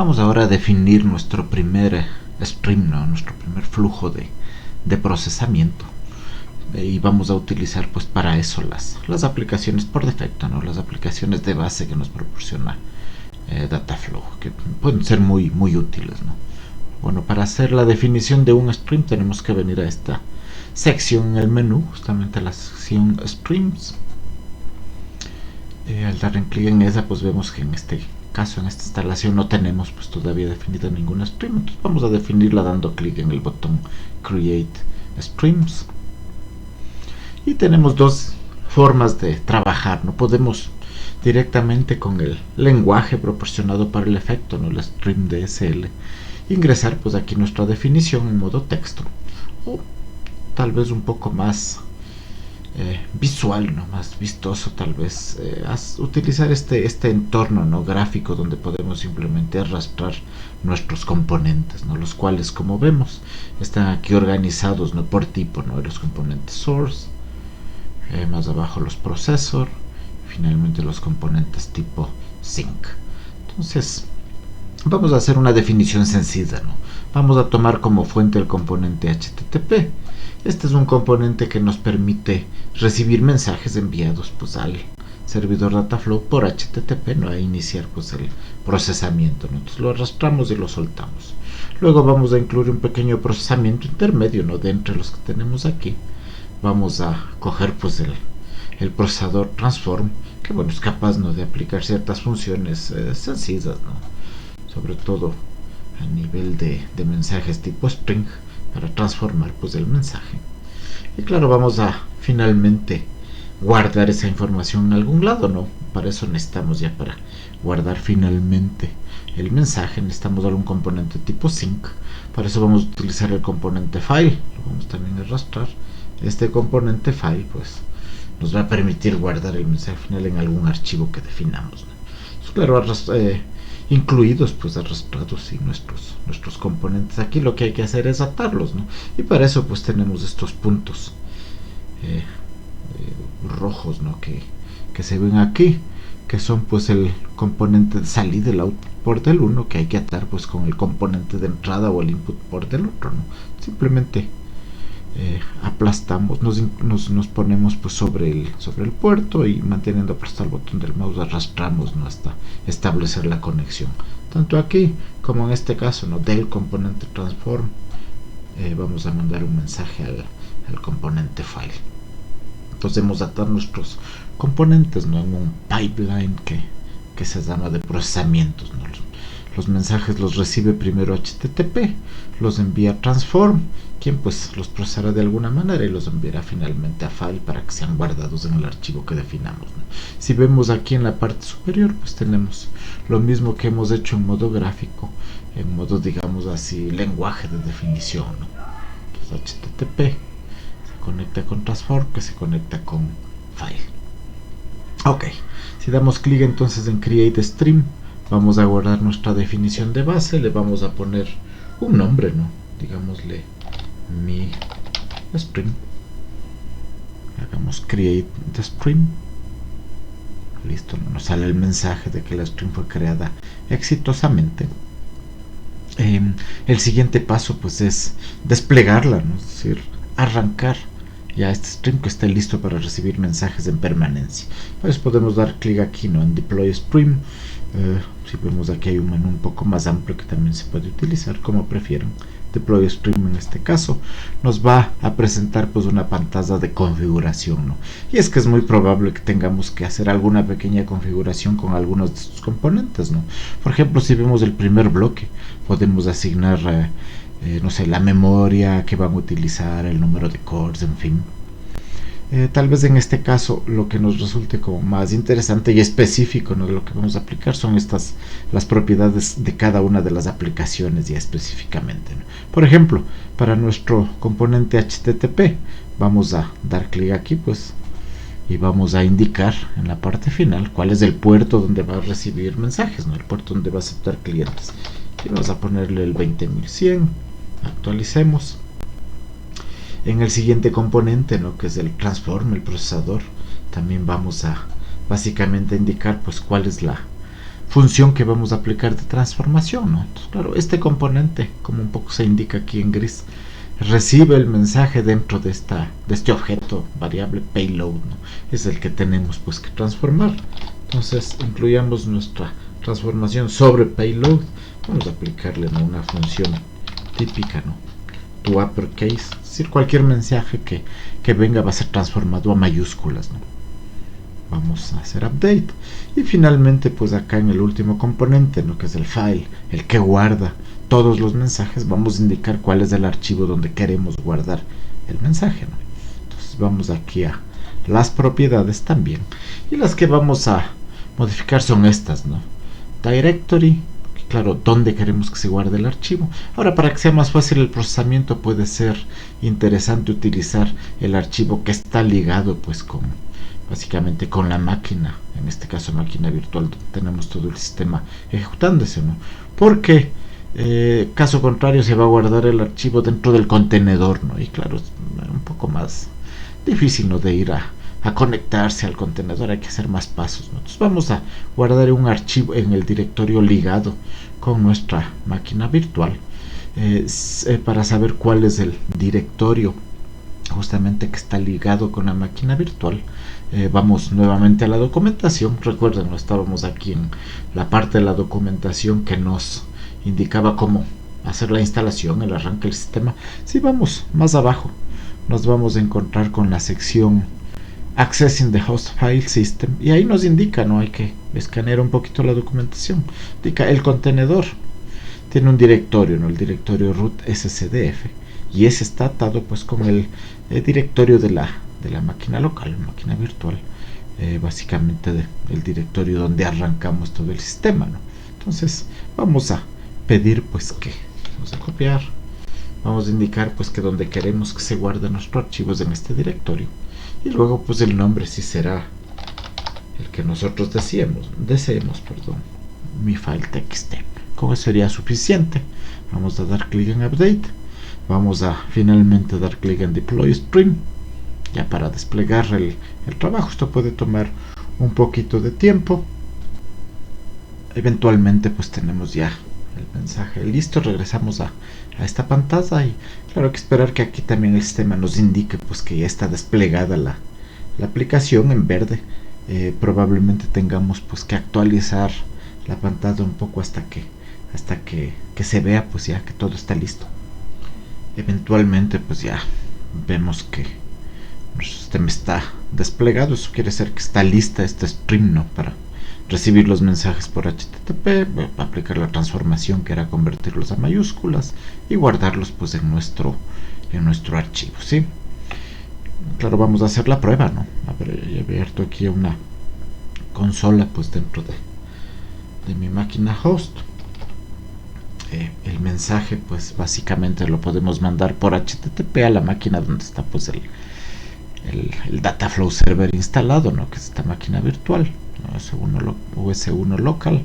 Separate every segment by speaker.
Speaker 1: Vamos ahora a definir nuestro primer stream, ¿no? Nuestro primer flujo de procesamiento. Y vamos a utilizar pues para eso las aplicaciones por defecto, ¿no? Las aplicaciones de base que nos proporciona Dataflow, que pueden ser muy útiles, ¿no? Bueno, para hacer la definición de un stream tenemos que venir a esta sección en el menú, justamente a la sección Streams. Al dar en clic en esa, pues vemos que en este caso, en esta instalación, no tenemos pues todavía definida ninguna stream. Entonces vamos a definirla dando clic en el botón Create Streams. Y tenemos dos formas de trabajar, ¿no? Podemos directamente con el lenguaje proporcionado para el efecto, ¿no? El stream DSL, ingresar pues aquí nuestra definición en modo texto, o tal vez un poco más visual, ¿no? Más vistoso tal vez, utilizar este entorno, ¿no? Gráfico, donde podemos simplemente arrastrar nuestros componentes, ¿no? Los cuales, como vemos, están aquí organizados, ¿no? Por tipo, ¿no? Los componentes source, más abajo los processor, finalmente los componentes tipo sync. Entonces vamos a hacer una definición sencilla, ¿no? Vamos a tomar como fuente el componente HTTP. Este es un componente que nos permite recibir mensajes enviados pues al servidor Dataflow por HTTP, ¿no? A iniciar pues el procesamiento, ¿no? Entonces lo arrastramos y lo soltamos. Luego vamos a incluir un pequeño procesamiento intermedio, ¿no? De entre los que tenemos aquí. Vamos a coger pues el procesador transform, que bueno, es capaz, ¿no? De aplicar ciertas funciones sencillas, ¿no? Sobre todo a nivel de mensajes tipo string, para transformar pues el mensaje. Y claro, vamos a finalmente guardar esa información en algún lado, ¿no? Para eso necesitamos, ya para guardar finalmente el mensaje, necesitamos algún componente tipo sync. Para eso vamos a utilizar el componente file, lo vamos también a arrastrar. Este componente file pues nos va a permitir guardar el mensaje final en algún archivo que definamos, ¿no? Entonces, claro, incluidos pues arrastrados y nuestros componentes. Aquí lo que hay que hacer es atarlos, ¿no? Y para eso pues tenemos estos puntos rojos, ¿no? Que se ven aquí, que son pues el componente de salida del output port del uno, que hay que atar pues con el componente de entrada o el input port del otro, ¿no? Simplemente aplastamos, nos ponemos pues sobre el puerto, y manteniendo aplastado el botón del mouse arrastramos, ¿no? Hasta establecer la conexión, tanto aquí como en este caso, ¿no? Del componente transform. Vamos a mandar un mensaje al componente file. Entonces debemos atar nuestros componentes, ¿no? En un pipeline que se llama de procesamientos, ¿no? Los mensajes los recibe primero HTTP, los envía transform, quien pues los procesará de alguna manera y los enviará finalmente a file para que sean guardados en el archivo que definamos, ¿no? Si vemos aquí en la parte superior, pues tenemos lo mismo que hemos hecho en modo gráfico, en modo, digamos así, lenguaje de definición, ¿no? Entonces HTTP se conecta con transform, que se conecta con file. Ok, si damos clic entonces en create stream, vamos a guardar nuestra definición de base, le vamos a poner un nombre, ¿no? Digámosle mi stream. Hagamos create the stream. Listo, ¿no? Nos sale el mensaje de que la stream fue creada exitosamente. El siguiente paso pues es desplegarla, ¿no? Es decir, arrancar ya este stream que esté listo para recibir mensajes en permanencia. Pues podemos dar clic aquí, ¿no? En deploy stream. Si vemos aquí hay un menú un poco más amplio que también se puede utilizar, como prefieran. Deploy stream en este caso nos va a presentar pues una pantalla de configuración, ¿no? Y es que es muy probable que tengamos que hacer alguna pequeña configuración con algunos de estos componentes, ¿no? Por ejemplo, si vemos el primer bloque, podemos asignar no sé, la memoria que van a utilizar, el número de cores, en fin. Tal vez en este caso lo que nos resulte como más interesante y específico, ¿no? De lo que vamos a aplicar son las propiedades de cada una de las aplicaciones ya específicamente, ¿no? Por ejemplo, para nuestro componente HTTP vamos a dar clic aquí pues y vamos a indicar en la parte final cuál es el puerto donde va a recibir mensajes, ¿no? El puerto donde va a aceptar clientes, y vamos a ponerle el 20100. Actualicemos. En el siguiente componente, ¿no? Que es el transform, el procesador, también vamos a básicamente indicar pues cuál es la función que vamos a aplicar de transformación, ¿no? Entonces, claro, este componente, como un poco se indica aquí en gris, recibe el mensaje dentro de este objeto variable payload, ¿no? Es el que tenemos pues que transformar. Entonces incluyamos nuestra transformación sobre payload. Vamos a aplicarle, ¿no?, una función típica, ¿no?, to uppercase, es decir, cualquier mensaje que venga va a ser transformado a mayúsculas, ¿no? Vamos a hacer update y finalmente pues acá en el último componente, ¿no?, que es el file, el que guarda todos los mensajes, vamos a indicar cuál es el archivo donde queremos guardar el mensaje, ¿no? Entonces vamos aquí a las propiedades también, y las que vamos a modificar son estas, ¿no? Directory, claro, dónde queremos que se guarde el archivo. Ahora, para que sea más fácil el procesamiento, puede ser interesante utilizar el archivo que está ligado pues con, básicamente, con la máquina, en este caso máquina virtual, donde tenemos todo el sistema ejecutándose, ¿no? Porque caso contrario se va a guardar el archivo dentro del contenedor, ¿no? Y claro, es un poco más difícil, ¿no?, de ir a conectarse al contenedor, hay que hacer más pasos, ¿no? Entonces vamos a guardar un archivo en el directorio ligado con nuestra máquina virtual, para saber cuál es el directorio justamente que está ligado con la máquina virtual. Vamos nuevamente a la documentación. Recuerden, no estábamos aquí en la parte de la documentación que nos indicaba cómo hacer la instalación, el arranque del sistema. Si vamos más abajo, nos vamos a encontrar con la sección Accessing the Host File System, y ahí nos indica, no hay que escanear un poquito la documentación. Indica el contenedor tiene un directorio, ¿no?, el directorio root scdf, y ese está atado pues con el directorio de la máquina local, máquina virtual, básicamente el directorio donde arrancamos todo el sistema, ¿no? Entonces vamos a pedir pues que vamos a copiar, vamos a indicar pues que donde queremos que se guarden nuestros archivos en este directorio, y luego pues el nombre sí será el que nosotros deseemos, mi file txt. Con eso sería suficiente. Vamos a dar clic en update, vamos a finalmente dar clic en deploy stream ya para desplegar el trabajo. Esto puede tomar un poquito de tiempo. Eventualmente pues tenemos ya el mensaje listo. Regresamos a esta pantalla, y claro, hay que esperar que aquí también el sistema nos indique pues que ya está desplegada la aplicación en verde. Probablemente tengamos pues que actualizar la pantalla un poco hasta que se vea pues ya que todo está listo. Eventualmente pues ya vemos que nuestro sistema está desplegado. Eso quiere decir que está lista este stream, ¿no?, para recibir los mensajes por HTTP, aplicar la transformación que era convertirlos a mayúsculas y guardarlos pues en nuestro archivo, ¿sí? Claro, vamos a hacer la prueba, ¿no? A ver, he abierto aquí una consola pues dentro de mi máquina host. El mensaje pues básicamente lo podemos mandar por HTTP a la máquina donde está pues el Dataflow server instalado, ¿no?, que es esta máquina virtual, ¿no?, US1 local,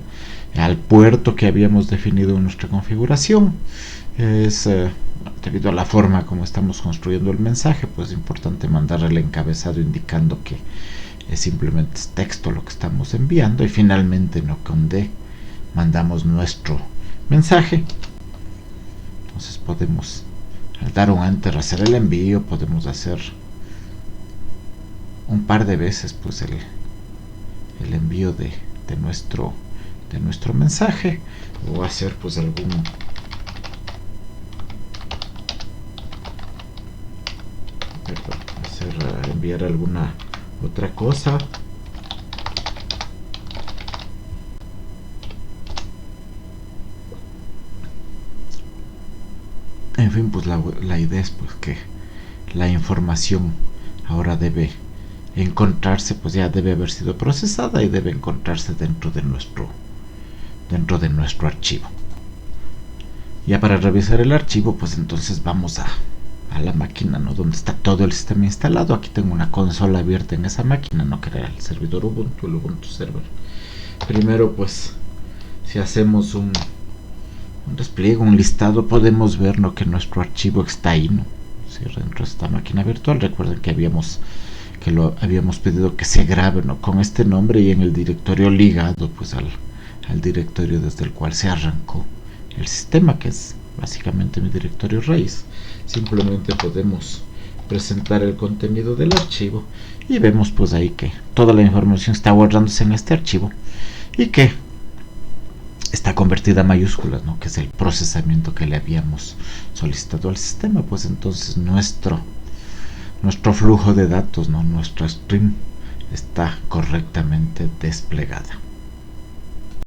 Speaker 1: al puerto que habíamos definido en nuestra configuración. Es debido a la forma como estamos construyendo el mensaje, pues es importante mandar el encabezado indicando que simplemente es texto lo que estamos enviando, y finalmente, ¿no?, con D mandamos nuestro mensaje. Entonces podemos, al dar un enter, hacer el envío. Podemos hacer un par de veces pues el envío de nuestro mensaje, o hacer pues enviar alguna otra cosa. En fin, pues la idea es pues que la información ahora debe encontrarse, pues ya debe haber sido procesada y debe encontrarse dentro de nuestro archivo. Ya para revisar el archivo, pues entonces vamos a la máquina, ¿no?, donde está todo el sistema instalado. Aquí tengo una consola abierta en esa máquina, ¿no?, que era el servidor Ubuntu, el Ubuntu server. Primero pues, si hacemos un despliegue, un listado, podemos ver, ¿no?, que nuestro archivo está ahí, ¿no?, sí, dentro de esta máquina virtual. Recuerden que lo habíamos pedido que se grabe, ¿no?, con este nombre y en el directorio ligado pues al al directorio desde el cual se arrancó el sistema, que es básicamente mi directorio raíz. Simplemente podemos presentar el contenido del archivo y vemos pues ahí que toda la información está guardándose en este archivo y que está convertida a mayúsculas, ¿no? Que es el procesamiento que le habíamos solicitado al sistema. Pues entonces nuestro flujo de datos, ¿no? Nuestra stream está correctamente desplegada.